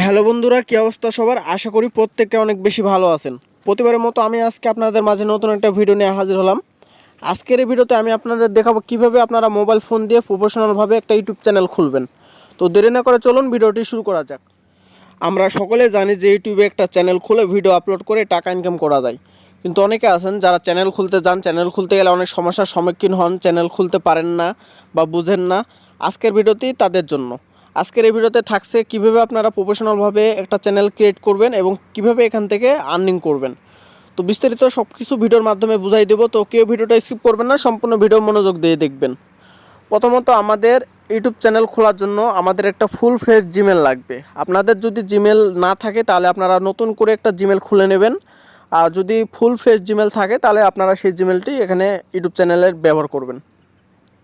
Hello বন্ধুরা, কি অবস্থা সবার? আশা করি প্রত্যেকে অনেক বেশি ভালো আছেন। প্রতিবারের মতো আমি আজকে আপনাদের মাঝে নতুন একটা ভিডিও নিয়ে হাজির হলাম। আজকের এই ভিডিওতে আমি আপনাদের দেখাবো কিভাবে আপনারা মোবাইল ফোন দিয়ে প্রফেশনালভাবে একটা ইউটিউব চ্যানেল খুলবেন। তো দেরি না করে চলুন ভিডিওটি শুরু করা যাক। আমরা সকলে জানি যে ইউটিউবে একটা চ্যানেল খুলে ভিডিও আপলোড করে টাকা ইনকাম করা যায়, কিন্তু অনেকে আছেন যারা চ্যানেল খুলতে যান, চ্যানেল খুলতে গেলে অনেক সমস্যার সম্মুখীন হন, চ্যানেল খুলতে পারেন না বা বুঝেন না। আজকের ভিডিওটি তাদের জন্য। আজকের এই ভিডিওতে থাকছে কিভাবে আপনারা প্রফেশনালভাবে একটা চ্যানেল ক্রিয়েট করবেন এবং কিভাবে এখান থেকে আর্নিং করবেন। তো বিস্তারিত সব কিছু ভিডিওর মাধ্যমে বুঝাই দেবো, তো কেউ ভিডিওটা স্কিপ করবেন না, সম্পূর্ণ ভিডিও মনোযোগ দিয়ে দেখবেন। প্রথমত আমাদের ইউটিউব চ্যানেল খোলার জন্য আমাদের একটা ফুল ফ্রেশ জিমেল লাগবে। আপনাদের যদি জিমেল না থাকে তাহলে আপনারা নতুন করে একটা জিমেল খুলে নেবেন, আর যদি ফুল ফ্রেশ জিমেল থাকে তাহলে আপনারা সেই জিমেলটি এখানে ইউটিউব চ্যানেলের ব্যবহার করবেন।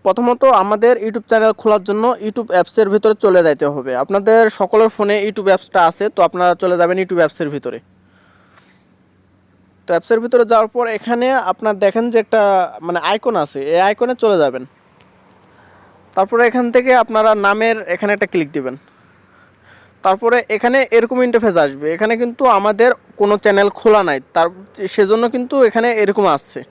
প্রথমত আমাদের ইউটিউব চ্যানেল খোলার জন্য ইউটিউব অ্যাপসের ভিতরে চলে যেতে হবে। আপনাদের সকলের ফোনে ইউটিউব অ্যাপসটা আছে, তো আপনারা চলে যাবেন ইউটিউব অ্যাপসের ভিতরে। তো অ্যাপসের ভিতরে যাওয়ার পর এখানে আপনার দেখেন যে একটা আইকন আছে, এই আইকনে চলে যাবেন। তারপরে এখান থেকে আপনারা নামের এখানে একটা ক্লিক দিবেন। তারপরে এখানে এরকম ইন্টারফেস আসবে। এখানে কিন্তু আমাদের কোনো চ্যানেল খোলা নাই, সেজন্য কিন্তু এখানে এরকম আসছে।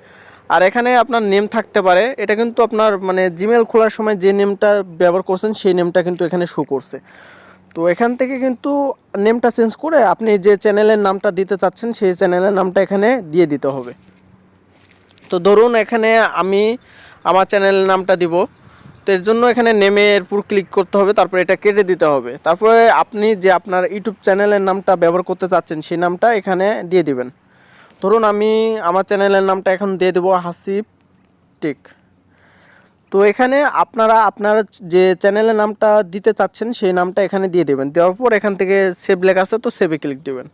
আর এখানে আপনার নেম থাকতে পারে, এটা কিন্তু আপনার জিমেল খোলার সময় যে নেমটা ব্যবহার করছেন সেই নেমটা কিন্তু এখানে শো করছে। তো এখান থেকে কিন্তু নেমটা চেঞ্জ করে আপনি যে চ্যানেলের নামটা দিতে চাচ্ছেন সেই চ্যানেলের নামটা এখানে দিয়ে দিতে হবে। তো ধরুন এখানে আমি আমার চ্যানেলের নামটা দিব, তো এর জন্য এখানে নেমের উপর ক্লিক করতে হবে, তারপরে এটা কেটে দিতে হবে। তারপরে আপনি যে আপনার ইউটিউব চ্যানেলের নামটা ব্যবহার করতে চাচ্ছেন সেই নামটা এখানে দিয়ে দিবেন। ধরুন আমি আমার চ্যানেলের নামটা এখন দিয়ে দেবো হাসিব টেক। তো এখানে আপনারা আপনার যে চ্যানেলের নামটা দিতে চাচ্ছেন সেই নামটা এখানে দিয়ে দেবেন। দেওয়ার পর এখান থেকে সেভ লেখা আছে, তো সেভে ক্লিক দেবেন।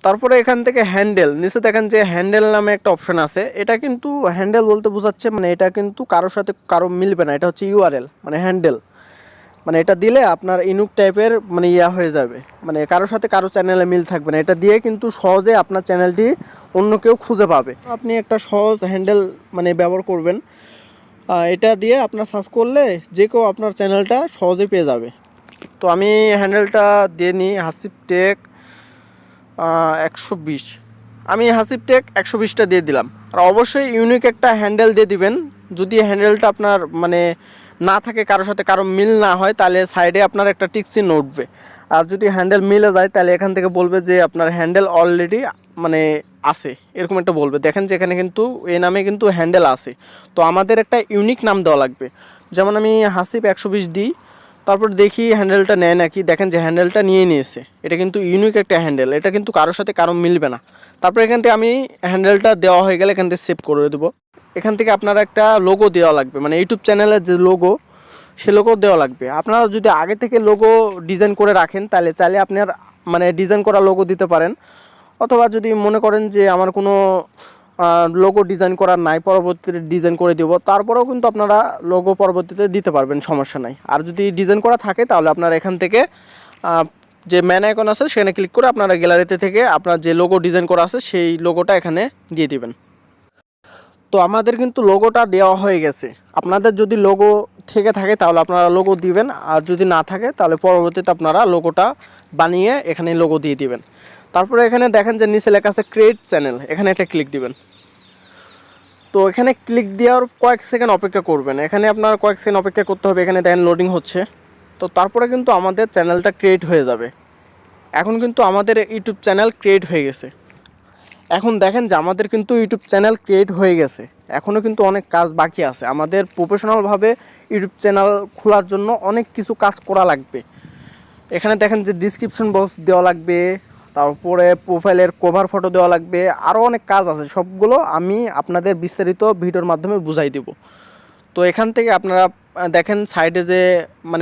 তারপরে এখান থেকে হ্যান্ডেল, নিচে দেখেন যে হ্যান্ডেল নামে একটা অপশন আছে। এটা কিন্তু হ্যান্ডেল বলতে বোঝাচ্ছে এটা কিন্তু কারোর সাথে কারো মিলবে না, এটা হচ্ছে ইউআরএল হ্যান্ডেল। এটা দিলে আপনার ইনুক টাইপের ইয়া হয়ে যাবে, কারোর সাথে কারো চ্যানেলে মিল থাকবে না। এটা দিয়ে কিন্তু সহজে আপনার চ্যানেলটি অন্য কেউ খুঁজে পাবে। আপনি একটা সহজ হ্যান্ডেল ব্যবহার করবেন, এটা দিয়ে আপনার সার্চ করলে যে কেউ আপনার চ্যানেলটা সহজে পেয়ে যাবে। তো আমি হ্যান্ডেলটা দিয়ে নিই হাসিব টেক 120। আমি হাসিব টেক 120টা দিয়ে দিলাম। আর অবশ্যই ইউনিক একটা হ্যান্ডেল দিয়ে দিবেন। যদি হ্যান্ডেলটা আপনার না থাকে, কারোর সাথে কারো মিল না হয়, তাহলে সাইডে আপনার একটা টিক চিহ্ন উঠবে। আর যদি হ্যান্ডেল মিলে যায় তাহলে এখান থেকে বলবে যে আপনার হ্যান্ডেল অলরেডি আছে, এরকম একটা বলবে। দেখেন যে এখানে কিন্তু এই নামে কিন্তু হ্যান্ডেল আছে। তো আমাদের একটা ইউনিক নাম দেওয়া লাগবে। যেমন আমি হাসিব 120 দিই, তারপর দেখি হ্যান্ডেলটা নেয় নাকি। দেখেন যে হ্যান্ডেলটা নিয়ে নিয়েছে। এটা কিন্তু ইউনিক একটা হ্যান্ডেল, এটা কিন্তু কারোর সাথে কারো মিলবে না। তারপর এখান থেকে আমি হ্যান্ডেলটা দেওয়া হয়ে গেলে এখান থেকে সেভ করে দেবো। এখান থেকে আপনারা একটা লোগো দেওয়া লাগবে, ইউটিউব চ্যানেলের যে লোগো সে লোগো দেওয়া লাগবে। আপনারা যদি আগে থেকে লোগো ডিজাইন করে রাখেন তাহলে চাইলে আপনার ডিজাইন করা লোগো দিতে পারেন। অথবা যদি মনে করেন যে আমার কোনো লোগো ডিজাইন করার নাই, পরবর্তীতে ডিজাইন করে দেবো, তারপরেও কিন্তু আপনারা লোগো পরবর্তীতে দিতে পারবেন, সমস্যা নাই। আর যদি ডিজাইন করা থাকে তাহলে আপনারা এখান থেকে যে ম্যান আইকন আছে সেখানে ক্লিক করে আপনারা গ্যালারিতে থেকে আপনার যে লোগো ডিজাইন করা আছে সেই লোগোটা এখানে দিয়ে দিবেন। তো আমাদের কিন্তু লোগোটা দেওয়া হয়ে গেছে। আপনাদের যদি লোগো থেকে থাকে তাহলে আপনারা লোগো দিবেন, আর যদি না থাকে তাহলে পরবর্তীতে আপনারা লোগোটা বানিয়ে এখানে লোগো দিয়ে দিবেন। তারপরে এখানে দেখেন যে নিচে লেখা আছে ক্রিয়েট চ্যানেল, এখানে একটা ক্লিক দিবেন। তো এখানে ক্লিক দেওয়ার কয়েক সেকেন্ড অপেক্ষা করবেন। এখানে আপনার কয়েক সেকেন্ড অপেক্ষা করতে হবে। এখানে দেখেন লোডিং হচ্ছে। তো তারপরে কিন্তু আমাদের চ্যানেলটা ক্রিয়েট হয়ে যাবে। এখন কিন্তু আমাদের ইউটিউব চ্যানেল ক্রিয়েট হয়ে গেছে। এখন দেখেন যে আমাদের কিন্তু ইউটিউব চ্যানেল ক্রিয়েট হয়ে গেছে। এখনও কিন্তু অনেক কাজ বাকি আছে। আমাদের প্রফেশনালভাবে ইউটিউব চ্যানেল খোলার জন্য অনেক কিছু কাজ করা লাগবে। এখানে দেখেন যে ডিসক্রিপশন বক্স দেওয়া লাগবে, তারপরে প্রোফাইলের কভার ফটো দেওয়া লাগবে, আরও অনেক কাজ আছে। সবগুলো আমি আপনাদের বিস্তারিত ভিডিওর মাধ্যমে বুঝাই দেব। তো এখান থেকে আপনারা দেখেন সাইডে যে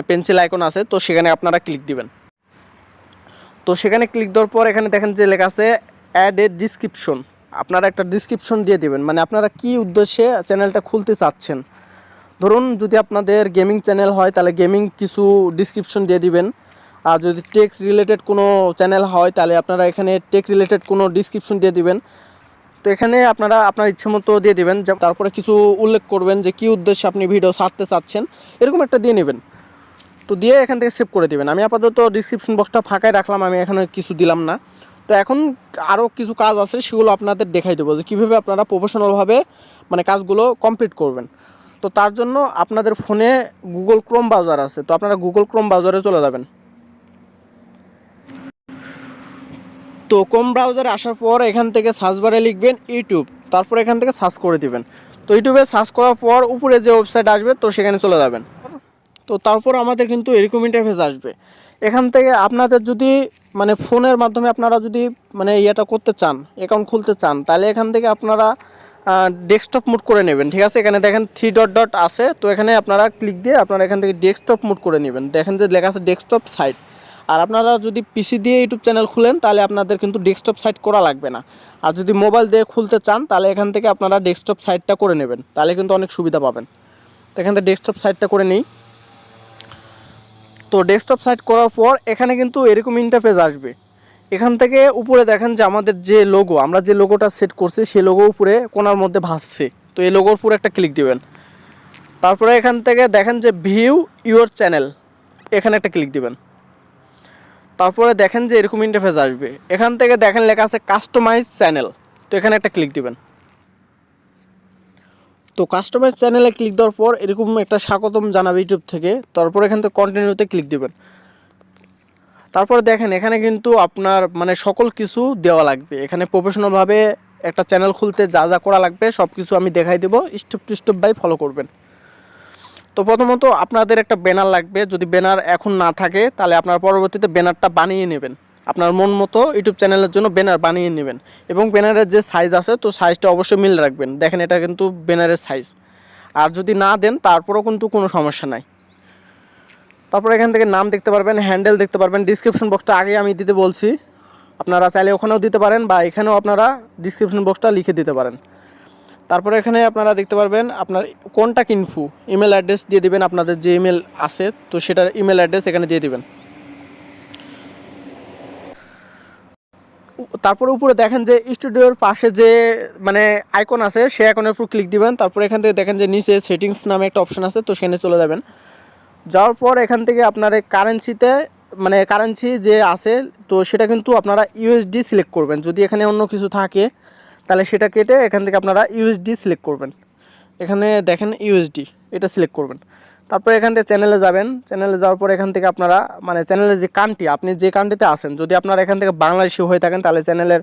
পেন্সিল আইকন আছে, তো সেখানে আপনারা ক্লিক দিবেন। তো সেখানে ক্লিক দেওয়ার পর এখানে দেখেন যে লেখা আছে অ্যাড এ ডিসক্রিপশন। আপনারা একটা ডিসক্রিপশন দিয়ে দেবেন, আপনারা কী উদ্দেশ্যে চ্যানেলটা খুলতে চাচ্ছেন। ধরুন যদি আপনাদের গেমিং চ্যানেল হয় তাহলে গেমিং কিছু ডিসক্রিপশন দিয়ে দিবেন। আর যদি টেক রিলেটেড কোনো চ্যানেল হয় তাহলে আপনারা এখানে টেক রিলেটেড কোনো ডিসক্রিপশন দিয়ে দিবেন। তো এখানে আপনারা আপনার ইচ্ছে মতো দিয়ে দিবেন। তারপরে কিছু উল্লেখ করবেন যে কী উদ্দেশ্যে আপনি ভিডিও ছাড়তে চাচ্ছেন, এরকম একটা দিয়ে নেবেন। তো দিয়ে এখান থেকে সেভ করে দেবেন। আমি আপাতত ডিসক্রিপশন বক্সটা ফাঁকাই রাখলাম, আমি এখানে কিছু দিলাম না। তো এখন আরও কিছু কাজ আছে, সেগুলো আপনাদের দেখাই দেবো যে কীভাবে আপনারা প্রফেশনালভাবে মানে কাজগুলো কমপ্লিট করবেন। তো তার জন্য আপনাদের ফোনে গুগল ক্রোম ব্রাউজার আছে, তো আপনারা গুগল ক্রোম ব্রাউজারে চলে যাবেন। তো ক্রোম ব্রাউজারে আসার পর এখান থেকে সার্চ বারে লিখবেন ইউটিউব, তারপর এখান থেকে সার্চ করে দিবেন। তো ইউটিউবে সার্চ করার পর উপরে যে ওয়েবসাইট আসবে তো সেখানে চলে যাবেন। তো তারপর আমাদের কিন্তু এরকম ইন্টারফেস আসবে। এখান থেকে আপনাদের যদি মানে ফোনের মাধ্যমে আপনারা যদি মানে ইয়েটা করতে চান, অ্যাকাউন্ট খুলতে চান, তাহলে এখান থেকে আপনারা ডেস্কটপ মুড করে নেবেন। ঠিক আছে, এখানে দেখেন 3 ডট ডট আছে, তো এখানে আপনারা ক্লিক দিয়ে আপনারা এখান থেকে ডেস্কটপ মুড করে নেবেন। দেখেন যে লেখা আছে ডেস্কটপ সাইট। আর আপনারা যদি পিসি দিয়ে ইউটিউব চ্যানেল খুলেন তাহলে আপনাদের কিন্তু ডেস্কটপ সাইট করা লাগবে না। আর যদি মোবাইল দিয়ে খুলতে চান তাহলে এখান থেকে আপনারা ডেস্কটপ সাইটটা করে নেবেন, তাহলে কিন্তু অনেক সুবিধা পাবেন। তো এখান থেকে ডেস্কটপ সাইটটা করে নিই। তো ডেস্কটপ সাইট করার পর এখানে কিন্তু এরকম ইন্টারফেস আসবে। এখান থেকে উপরে দেখেন যে আমাদের যে লোগো, আমরা যে লোগোটা সেট করছি সেই লোগো উপরে কোণার মধ্যে ভাসছে, তো এই লোগোর উপরে একটা ক্লিক দিবেন। তারপরে এখান থেকে দেখেন যে ভিউ ইউর চ্যানেল, এখানে একটা ক্লিক দিবেন। তারপরে দেখেন যে এরকম ইন্টারফেস আসবে। এখান থেকে দেখেন লেখা আছে কাস্টমাইজ চ্যানেল, তো এখানে একটা ক্লিক দিবেন। তো কাস্টমাইজ চ্যানেলে ক্লিক দেওয়ার পর এরকম একটা স্বাগতম জানাবে ইউটিউব থেকে। তারপর এখান থেকে কন্টিনিউতে ক্লিক দিবেন। তারপরে দেখেন এখানে কিন্তু আপনার মানে সকল কিছু দেওয়া লাগবে। এখানে প্রফেশনালভাবে একটা চ্যানেল খুলতে যা যা করা লাগবে সব কিছু আমি দেখাই দেবো, step to step by follow করবেন। তো প্রথমত আপনাদের একটা ব্যানার লাগবে। যদি ব্যানার এখন না থাকে তাহলে আপনার পরবর্তীতে ব্যানারটা বানিয়ে নেবেন, আপনার মন মতো ইউটিউব চ্যানেলের জন্য ব্যানার বানিয়ে নেবেন। এবং ব্যানারের যে সাইজ আছে তো সাইজটা অবশ্যই মিল রাখবেন। দেখেন এটা কিন্তু ব্যানারের সাইজ, আর যদি না দেন তারপরেও কিন্তু কোনো সমস্যা নাই। তারপর এখান থেকে নাম দেখতে পারবেন, হ্যান্ডেল দেখতে পারবেন। ডিসক্রিপশন বক্সটা আগে আমি দিতে বলছি, আপনারা চাইলে ওখানেও দিতে পারেন বা এখানেও আপনারা ডিসক্রিপশন বক্সটা লিখে দিতে পারেন। তারপরে এখানে আপনারা দেখতে পারবেন আপনার কন্ট্যাক্ট ইনফো, ইমেল অ্যাড্রেস দিয়ে দিবেন। আপনাদের যে ইমেল আছে তো সেটার ইমেল অ্যাড্রেস এখানে দিয়ে দিবেন। তারপরে উপরে দেখেন যে স্টুডিওর পাশে যে মানে আইকন আছে সেই আইকনের উপর ক্লিক দিবেন। তারপরে এখান থেকে দেখেন যে নিচে সেটিংস নামে একটা অপশন আছে, তো সেখানে চলে যাবেন। যাওয়ার পর এখান থেকে আপনার এই কারেন্সিতে মানে কারেন্সি যে আছে তো সেটা কিন্তু আপনারা ইউএসডি সিলেক্ট করবেন। যদি এখানে অন্য কিছু থাকে তাহলে সেটা কেটে এখান থেকে আপনারা ইউএসডি সিলেক্ট করবেন। এখানে দেখেন ইউএসডি, এটা সিলেক্ট করবেন। তারপরে এখান থেকে চ্যানেলে যাবেন। চ্যানেলে যাওয়ার পর এখান থেকে আপনারা মানে চ্যানেলের যে কান্ট্রি, আপনি যে কান্ট্রিতে আছেন, যদি আপনারা এখান থেকে বাংলাদেশি হয়ে থাকেন তাহলে চ্যানেলের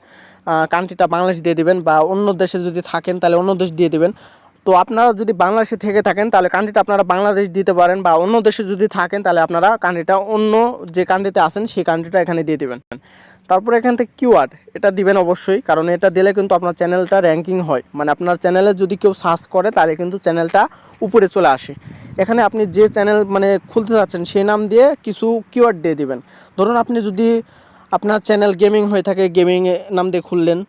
কান্ট্রিটা বাংলাদেশ দিয়ে দিবেন, বা অন্য দেশে যদি থাকেন তাহলে অন্য দেশ দিয়ে দিবেন। তো আপনারা যদি বাংলাদেশে থেকে থাকেন তাহলে কান্ট্রিটা আপনারা বাংলাদেশ দিতে পারেন, বা অন্য দেশে যদি থাকেন তাহলে আপনারা কান্ট্রিটা অন্য যে কান্ট্রিতে আছেন সেই কান্ট্রিটা এখানে দিয়ে দেবেন। তারপরে এখান থেকে কিওয়ার্ড এটা দিবেন অবশ্যই, কারণ এটা দিলে কিন্তু আপনার চ্যানেলটা র্যাঙ্কিং হয়। মানে আপনার চ্যানেলে যদি কেউ সার্চ করে তাহলে কিন্তু চ্যানেলটা উপরে চলে আসে। এখানে আপনি যে চ্যানেল মানে খুলতে যাচ্ছেন সেই নাম দিয়ে কিছু কিওয়ার্ড দিয়ে দিবেন। ধরুন আপনি যদি আপনার চ্যানেল গেমিং হয়ে থাকে, গেমিং নাম দিয়ে খুললেন।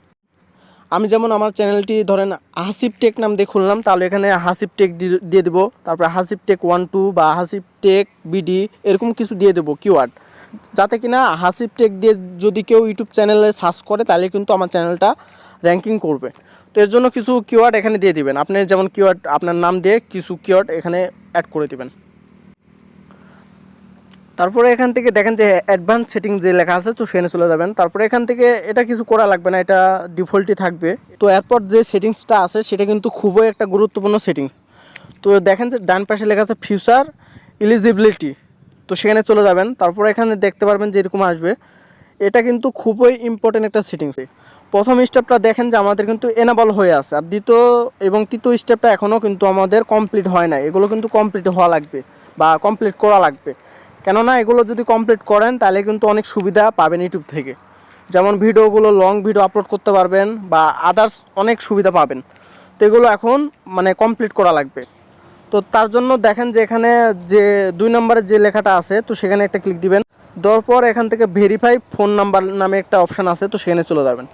আমি যেমন আমার চ্যানেলটি ধরেন হাসিব টেক নাম দিয়ে খুললাম, তাহলে এখানে হাসিব টেক দিয়ে দেবো। তারপরে হাসিব টেক 1-2 বা হাসিব টেক বিডি এরকম কিছু দিয়ে দেবো কিওয়ার্ড, যাতে কিনা হাসিব টেক দিয়ে যদি কেউ ইউটিউব চ্যানেলে সার্চ করে তাহলে কিন্তু আমার চ্যানেলটা র্যাঙ্কিং করবে। তো এর জন্য কিছু কিওয়ার্ড এখানে দিয়ে দিবেন। আপনি যেমন কিওয়ার্ড আপনার নাম দিয়ে কিছু কিওয়ার্ড এখানে অ্যাড করে দিবেন। তারপরে এখান থেকে দেখেন যে অ্যাডভান্স সেটিং যে লেখা আছে তো সেখানে চলে যাবেন। তারপরে এখান থেকে এটা কিছু করা লাগবে না, এটা ডিফল্টই থাকবে। তো এরপর যে সেটিংসটা আছে সেটা কিন্তু খুবই একটা গুরুত্বপূর্ণ সেটিংস। তো দেখেন যে ডান পাশে লেখা আছে ফিউচার এলিজিবিলিটি, তো সেখানে চলে যাবেন। তারপরে এখানে দেখতে পারবেন যে এরকম আসবে। এটা কিন্তু খুবই ইম্পর্টেন্ট একটা সেটিংস। প্রথম স্টেপটা দেখেন যে আমাদের কিন্তু এনাবল হয়ে আছে, আর দ্বিতীয় এবং তৃতীয় স্টেপটা এখনও কিন্তু আমাদের কমপ্লিট হয় না। এগুলো কিন্তু কমপ্লিট হওয়া লাগবে বা কমপ্লিট করা লাগবে, কেননা এগুলো যদি কমপ্লিট করেন তাহলে কিন্তু অনেক সুবিধা পাবেন ইউটিউব থেকে। যেমন ভিডিওগুলো লং ভিডিও আপলোড করতে পারবেন বা আদার্স অনেক সুবিধা পাবেন। তো এগুলো এখন মানে কমপ্লিট করা লাগবে। তো তার জন্য দেখেন যে এখানে যে 2 নম্বরে যে লেখাটা আছে তো সেখানে একটা ক্লিক দিবেন। দেওয়ার পর এখান থেকে ভেরিফাই ফোন নাম্বার নামে একটা অপশান আছে, তো সেখানে চলে যাবেন।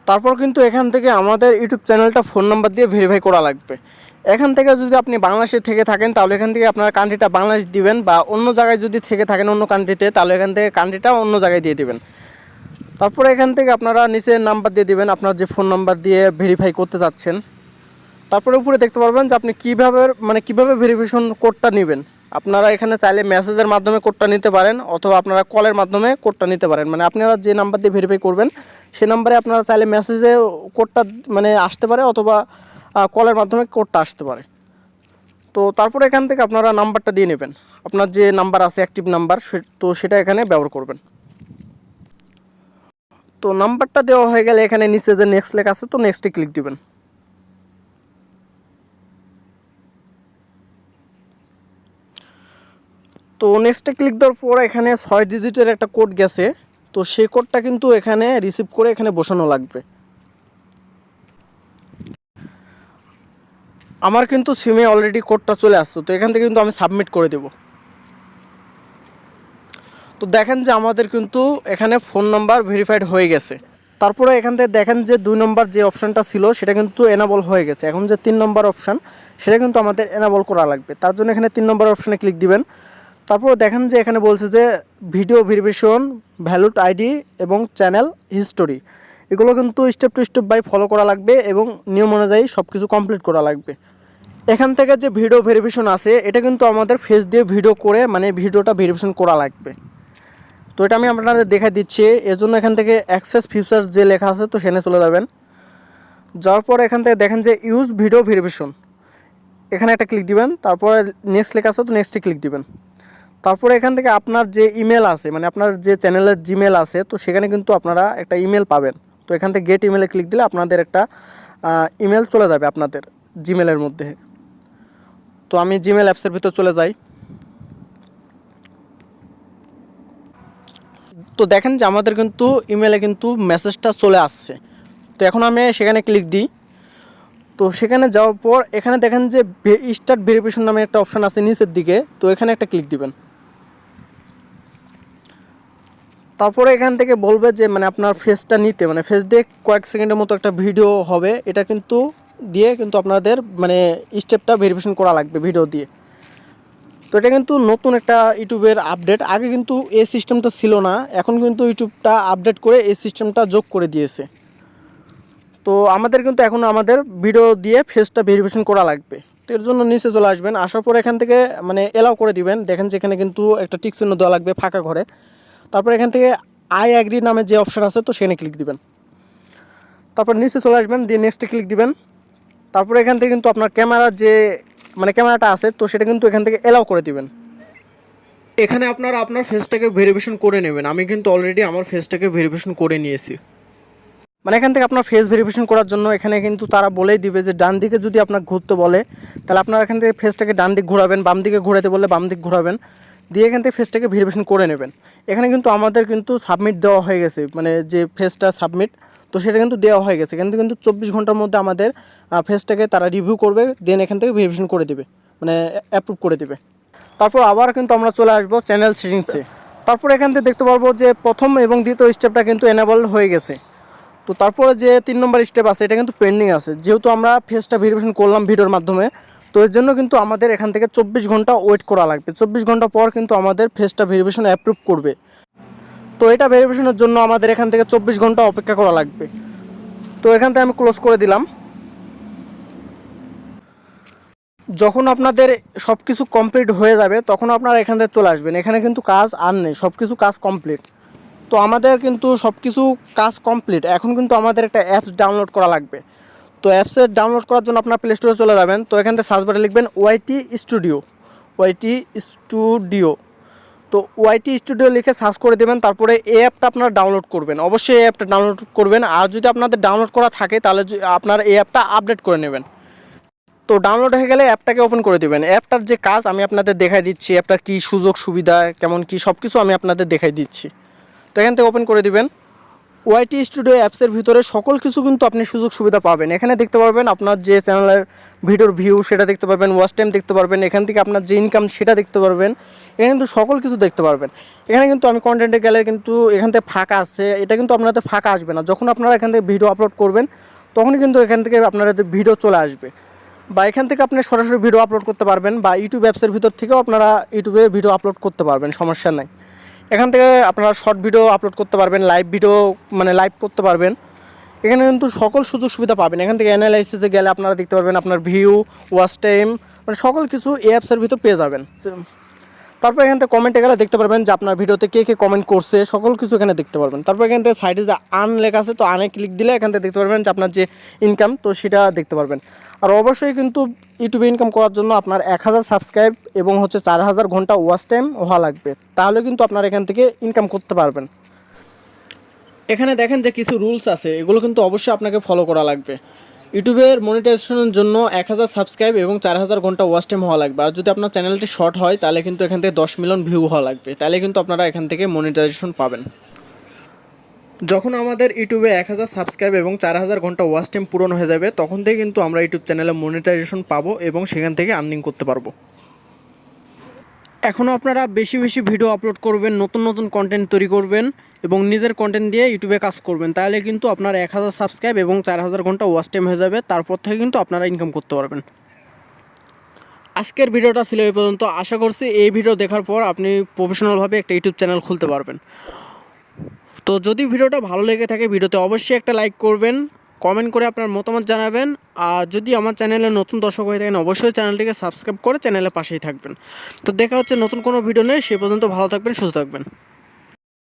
তারপর কিন্তু এখান থেকে আমাদের ইউটিউব চ্যানেলটা ফোন নাম্বার দিয়ে ভেরিফাই করা লাগবে। এখান থেকে যদি আপনি বাংলাদেশে থেকে থাকেন তাহলে এখান থেকে আপনার কান্ট্রিটা বাংলাদেশ দিবেন, বা অন্য জায়গায় যদি থেকে থাকেন অন্য কান্ট্রিতে তাহলে এখান থেকে কান্ট্রিটা অন্য জায়গায় দিয়ে দিবেন। তারপরে এখান থেকে আপনারা নিচে নাম্বার দিয়ে দিবেন, আপনার যে ফোন নাম্বার দিয়ে ভেরিফাই করতে চাচ্ছেন। তারপরে উপরে দেখতে পারবেন যে আপনি কিভাবে ভেরিফিকেশন কোডটা নেবেন। আপনারা এখানে চাইলে মেসেজের মাধ্যমে কোডটা নিতে পারেন, অথবা আপনারা কলের মাধ্যমে কোডটা নিতে পারেন। মানে আপনারা যে নাম্বার দিয়ে ভেরিফাই করবেন সেই নাম্বারে আপনারা চাইলে মেসেজে কোডটা আসতে পারে, অথবা কলের মাধ্যমে কোডটা আসতে পারে। তো তারপরে এখান থেকে আপনারা নাম্বারটা দিয়ে নেবেন, আপনার যে নাম্বার আছে অ্যাক্টিভ নাম্বার, তো সেটা এখানে ব্যবহার করবেন। তো নাম্বারটা দেওয়া হয়ে গেলে এখানে নিচে যে নেক্সট লেখা আছে, তো নেক্সটে ক্লিক দিবেন। তো নেক্সটে ক্লিক দেওয়ার পর এখানে 6 ডিজিটের একটা কোড গেছে, তো সেই কোডটা কিন্তু এখানে রিসিভ করে এখানে বসানো লাগবে। আমার কিন্তু সিমে অলরেডি কোডটা চলে আসছে, তো এখান থেকে কিন্তু আমি সাবমিট করে দেব। তো দেখেন যে আমাদের কিন্তু এখানে ফোন নাম্বার ভেরিফাইড হয়ে গেছে। তারপরে এখান থেকে দেখেন যে 2 নম্বর যে অপশানটা ছিল সেটা কিন্তু এনাবল হয়ে গেছে। এখন যে 3 নম্বর অপশান সেটা কিন্তু আমাদের এনাবল করা লাগবে। তার জন্য এখানে 3 নম্বর অপশানে ক্লিক দিবেন। তারপরে দেখেন যে এখানে বলছে যে ভিডিও ভেরিফিকেশন, ভ্যালিড আইডি এবং চ্যানেল হিস্টোরি, এগুলো কিন্তু step to step by follow করা লাগবে এবং নিয়ম অনুযায়ী সব কিছু কমপ্লিট করা লাগবে। এখান থেকে যে ভিডিও ভেরিফিকেশন আছে এটা কিন্তু আমাদের ফেস দিয়ে ভিডিও করে ভিডিওটা ভেরিফিকেশন করা লাগবে। তো এটা আমি আপনাদের দেখাই দিচ্ছি। এর জন্য এখান থেকে অ্যাক্সেস ফিচার্স যে লেখা আছে তো সেখানে চলে যাবেন। যাওয়ার পর এখান থেকে দেখেন যে ইউজ ভিডিও ভেরিফিকেশন, এখানে একটা ক্লিক দিবেন। তারপরে নেক্সট লেখা আছে, তো নেক্সটে ক্লিক দিবেন। তারপরে এখান থেকে আপনার যে ইমেল আছে, আপনার যে চ্যানেলের জিমেল আছে, তো সেখানে কিন্তু আপনারা একটা ইমেল পাবেন। তো এখান থেকে গেট ইমেলে ক্লিক দিলে আপনাদের একটা ইমেল চলে যাবে আপনাদের জিমেলের মধ্যে। তো আমি জিমেল অ্যাপসের ভিতর চলে যাই। তো দেখেন যে আমাদের কিন্তু ইমেলে কিন্তু মেসেজটা চলে আসছে। তো এখন আমি সেখানে ক্লিক দিই। তো সেখানে যাওয়ার পর এখানে দেখেন যে স্টার্ট ভেরিফিকেশন নামে একটা অপশান আছে নিচের দিকে, তো এখানে একটা ক্লিক দিবেন। তারপরে এখান থেকে বলবে যে আপনার ফেসটা নিতে, ফেস দিয়ে কয়েক সেকেন্ডের মতো একটা ভিডিও হবে, এটা কিন্তু দিয়ে কিন্তু আপনাদের স্টেপটা ভেরিফিকেশন করা লাগবে ভিডিও দিয়ে। তো এটা কিন্তু নতুন একটা ইউটিউবের আপডেট, আগে কিন্তু এই সিস্টেমটা ছিল না, এখন কিন্তু ইউটিউবটা আপডেট করে এই সিস্টেমটা যোগ করে দিয়েছে। তো আমাদের কিন্তু এখন আমাদের ভিডিও দিয়ে ফেসটা ভেরিফিকেশন করা লাগবে। তো এর জন্য নিচে চলে আসবেন, আসার পর এখান থেকে এলাও করে দিবেন। দেখেন যে এখানে কিন্তু একটা টিক চিহ্ন দেওয়া লাগবে ফাঁকা ঘরে। তারপর এখান থেকে আই অ্যাগ্রি নামে যে অপশান আছে তো সেখানে ক্লিক দিবেন। তারপর নিচে চলে আসবেন, দিয়ে নেক্সটে ক্লিক দিবেন। তারপরে এখান থেকে কিন্তু আপনার ক্যামেরার যে ক্যামেরাটা আছে তো সেটা কিন্তু এখান থেকে এলাও করে দিবেন। এখানে আপনারা আপনার ফেসটাকে ভেরিফিকেশন করে নেবেন। আমি কিন্তু অলরেডি আমার ফেসটাকে ভেরিফিকেশন করে নিয়েছি। এখান থেকে আপনার ফেস ভেরিফিকেশন করার জন্য এখানে কিন্তু তারা বলেই দিবে যে ডান দিকে যদি আপনার ঘুরতে বলে তাহলে আপনারা এখান থেকে ফেসটাকে ডান দিক ঘোরাবেন, বাম দিকে ঘোরাতে বললে বাম দিক ঘোরাবেন, দিয়ে এখান থেকে ফেসটাকে ভেরিফিকেশন করে নেবেন। এখানে কিন্তু আমাদের কিন্তু সাবমিট দেওয়া হয়ে গেছে, যে ফেসটা সাবমিট, তো সেটা কিন্তু দেওয়া হয়ে গেছে। এখান থেকে কিন্তু 24 ঘন্টার মধ্যে আমাদের ফেসটাকে তারা রিভিউ করবে, দেন এখান থেকে ভেরিফিকেশন করে দেবে, অ্যাপ্রুভ করে দেবে। তারপর আবার কিন্তু আমরা চলে আসবো চ্যানেল সেটিংসে। তারপর এখান থেকে দেখতে পারবো যে প্রথম এবং দ্বিতীয় স্টেপটা কিন্তু এনেবল হয়ে গেছে। তো তারপরে যে 3 নম্বর স্টেপ আছে এটা কিন্তু পেন্ডিং আছে, যেহেতু আমরা ফেসটা ভেরিফিকেশন করলাম ভিডিওর মাধ্যমে, তো এর জন্য কিন্তু আমাদের এখান থেকে 24 ঘন্টা ওয়েট করা লাগবে। 24 ঘন্টা পর কিন্তু আমাদের ফেসটা ভেরিফিকেশন অ্যাপ্রুভ করবে। তো এটা ভেরিফিকেশনের জন্য আমাদের এখান থেকে 24 ঘন্টা অপেক্ষা করা লাগবে। তো এখান থেকে আমি ক্লোজ করে দিলাম। যখন আপনাদের সব কিছু কমপ্লিট হয়ে যাবে তখন আপনারা এখান থেকে চলে আসবেন। এখানে কিন্তু কাজ আর নেই, সব কিছু কাজ কমপ্লিট। তো আমাদের কিন্তু সব কিছু কাজ কমপ্লিট। এখন কিন্তু আমাদের একটা অ্যাপস ডাউনলোড করা লাগবে। তো অ্যাপসের ডাউনলোড করার জন্য আপনার প্লে স্টোরে চলে যাবেন। তো এখান থেকে সার্চ বারে লিখবেন ওয়াইটি স্টুডিও। তো ওয়াইটি স্টুডিও লিখে সার্চ করে দেবেন। তারপরে এই অ্যাপটা আপনারা ডাউনলোড করবেন, অবশ্যই এই অ্যাপটা ডাউনলোড করবেন। আর যদি আপনাদের ডাউনলোড করা থাকে তাহলে আপনারা এই অ্যাপটা আপডেট করে নেবেন। তো ডাউনলোড হয়ে গেলে অ্যাপটাকে ওপেন করে দেবেন। অ্যাপটার যে কাজ আমি আপনাদের দেখাই দিচ্ছি, অ্যাপটার কী সুযোগ সুবিধা কেমন কী সব কিছু আমি আপনাদের দেখাই দিচ্ছি। তো এখান থেকে ওপেন করে দিবেন। ওয়াইটি স্টুডিও অ্যাপসের ভিতরে সকল কিছু কিন্তু আপনি সুযোগ সুবিধা পাবেন। এখানে দেখতে পারবেন আপনার যে চ্যানেলের ভিডিওর ভিউ সেটা দেখতে পারবেন, ওয়াচ টাইম দেখতে পারবেন, এখান থেকে আপনার যে ইনকাম সেটা দেখতে পারবেন। এখানে কিন্তু সকল কিছু দেখতে পারবেন। এখানে কিন্তু আমি কন্টেন্টে গেলে কিন্তু এখান থেকে ফাঁকা আছে, এটা কিন্তু আপনাদের ফাঁকা আসবে না। যখন আপনারা এখান থেকে ভিডিও আপলোড করবেন তখনই কিন্তু এখান থেকে আপনাদের ভিডিও চলে আসবে, বা এখান থেকে আপনি সরাসরি ভিডিও আপলোড করতে পারবেন, বা ইউটিউব অ্যাপসের ভিতর থেকেও আপনারা ইউটিউবে ভিডিও আপলোড করতে পারবেন, সমস্যা নাই। এখান থেকে আপনারা শর্ট ভিডিও আপলোড করতে পারবেন, লাইভ ভিডিও লাইভ করতে পারবেন। এখানে কিন্তু সকল সুযোগ সুবিধা পাবেন। এখান থেকে অ্যানালাইসিসে গেলে আপনারা দেখতে পারবেন আপনার ভিউ, ওয়াচ টাইম, মানে সকল কিছু এই অ্যাপসের ভিতর পেয়ে যাবেন। তারপর এখান থেকে কমেন্টে গেলে দেখতে পারবেন যে আপনার ভিডিওতে কে কে কমেন্ট করছে, সকল কিছু এখানে দেখতে পারবেন। তারপর এখান থেকে সাইডে যে আর্ন লেখা আছে, তো আর্নে ক্লিক দিলে এখান থেকে দেখতে পারবেন যে আপনার যে ইনকাম, তো সেটা দেখতে পারবেন। আর অবশ্যই কিন্তু ইউটিউবে ইনকাম করার জন্য আপনার 1000 সাবস্ক্রাইব এবং হচ্ছে 4000 ঘন্টা ওয়াচ টাইম হওয়া লাগবে, তাহলে কিন্তু আপনার এখান থেকে ইনকাম করতে পারবেন। এখানে দেখেন যে কিছু রুলস আছে, এগুলো কিন্তু অবশ্যই আপনাকে ফলো করা লাগবে। ইউটিউবের মনিটাইজেশনের জন্য 1000 সাবস্ক্রাইব এবং 4000 ঘন্টা ওয়াচ টাইম হওয়া লাগবে। আর যদি আপনার চ্যানেলটি শর্ট হয় তাহলে কিন্তু এখান থেকে 10 মিলিয়ন ভিউ হওয়া লাগবে, তাহলে কিন্তু আপনারা এখান থেকে মনিটাইজেশন পাবেন। যখন আমাদের ইউটিউবে 1000 সাবস্ক্রাইব এবং 4000 ঘন্টা ওয়াচ টাইম পূরণ হয়ে যাবে, তখন থেকে কিন্তু আমরা ইউটিউব চ্যানেলে মনিটাইজেশন পাবো এবং সেখান থেকে আর্নিং করতে পারবো। এখনও আপনারা বেশি বেশি ভিডিও আপলোড করবেন, নতুন নতুন কন্টেন্ট তৈরি করবেন এবং নিজের কন্টেন্ট দিয়ে ইউটিউবে কাজ করবেন, তাহলে কিন্তু আপনার 1000 সাবস্ক্রাইব এবং 4000 ঘন্টা ওয়াচ টাইম হয়ে যাবে, তারপর থেকে কিন্তু আপনারা ইনকাম করতে পারবেন। আজকের ভিডিওটা ছিল এই পর্যন্ত। আশা করছি এই ভিডিও দেখার পর আপনি প্রফেশনালভাবে একটা ইউটিউব চ্যানেল খুলতে পারবেন। তো যদি ভিডিওটা ভালো লেগে থাকে, ভিডিওতে অবশ্যই একটা লাইক করবেন, কমেন্ট করে আপনার মতামত জানাবেন। আর যদি আমার চ্যানেলে নতুন দর্শক হয়ে থাকেন, অবশ্যই চ্যানেলটিকে সাবস্ক্রাইব করে চ্যানেলের পাশেই থাকবেন। তো দেখা হচ্ছে নতুন কোনো ভিডিও নেই, সে পর্যন্ত ভালো থাকবেন, সুস্থ থাকবেন।